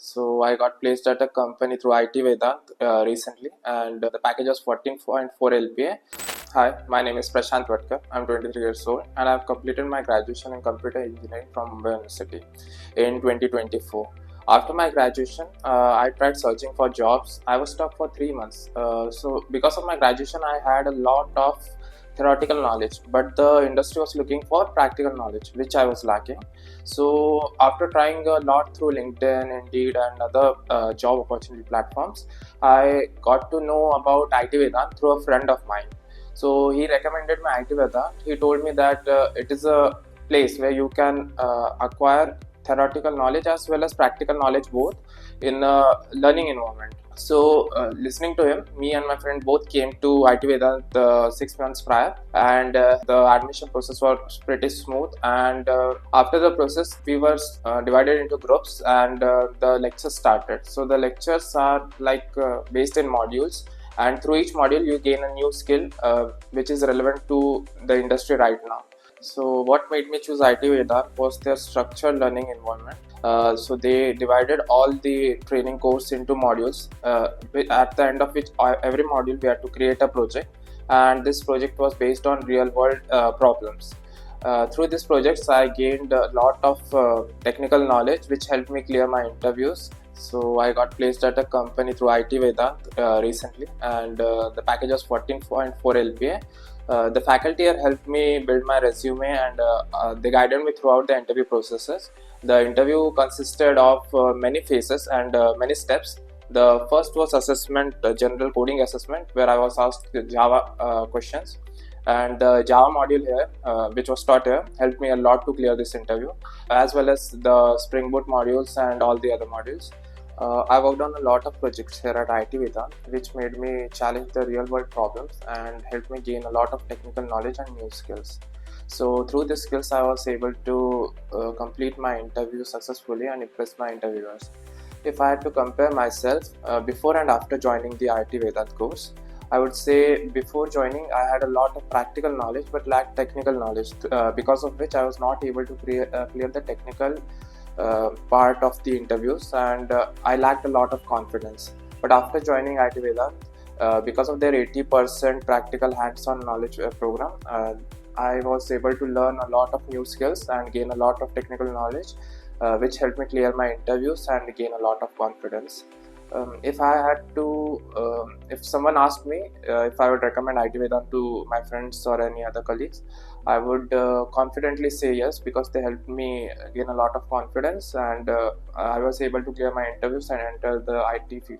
So I got placed at a company through Itvedant recently, and the package was 14.4 LPA. Hi, my name is Prashant Vatkar. I'm 23 years old, and I've completed my graduation in computer engineering from Mumbai University in 2024. After my graduation, I tried searching for jobs. I was stuck for 3 months. So because of my graduation, I had a lot of theoretical knowledge, but the industry was looking for practical knowledge, which I was lacking. So after trying a lot through LinkedIn, Indeed, and other job opportunity platforms, I got to know about Itvedant through a friend of mine. So he recommended me Itvedant. He told me that it is a place where you can acquire theoretical knowledge as well as practical knowledge both in a learning environment. So listening to him, me and my friend both came to IT Vedant 6 months prior, and the admission process was pretty smooth. And after the process, we were divided into groups, and the lectures started. So the lectures are like based in modules, and through each module you gain a new skill which is relevant to the industry right now. So what made me choose IT Vedant was their structured learning environment. So they divided all the training course into modules, at the end of which every module we had to create a project, and this project was based on real world problems. Through these projects, I gained a lot of technical knowledge which helped me clear my interviews. So I got placed at a company through IT Vedant recently, and the package was 14.4 LPA. The faculty here helped me build my resume, and they guided me throughout the interview processes. The interview consisted of many phases and many steps. The first was assessment, general coding assessment, where I was asked Java questions. And the Java module here, which was taught here, helped me a lot to clear this interview, as well as the Spring Boot modules and all the other modules. I worked on a lot of projects here at IT Vedant, which made me challenge the real world problems and helped me gain a lot of technical knowledge and new skills. So through these skills, I was able to complete my interview successfully and impress my interviewers. If I had to compare myself before and after joining the IT Vedant course, I would say before joining, I had a lot of practical knowledge but lacked technical knowledge, because of which I was not able to clear the technical part of the interviews, and I lacked a lot of confidence. But after joining IT Vedant, because of their 80% practical hands-on knowledge program, I was able to learn a lot of new skills and gain a lot of technical knowledge, which helped me clear my interviews and gain a lot of confidence. If I had to, if someone asked me if I would recommend IT Vedant to my friends or any other colleagues, I would confidently say yes, because they helped me gain a lot of confidence, and I was able to clear my interviews and enter the IT field.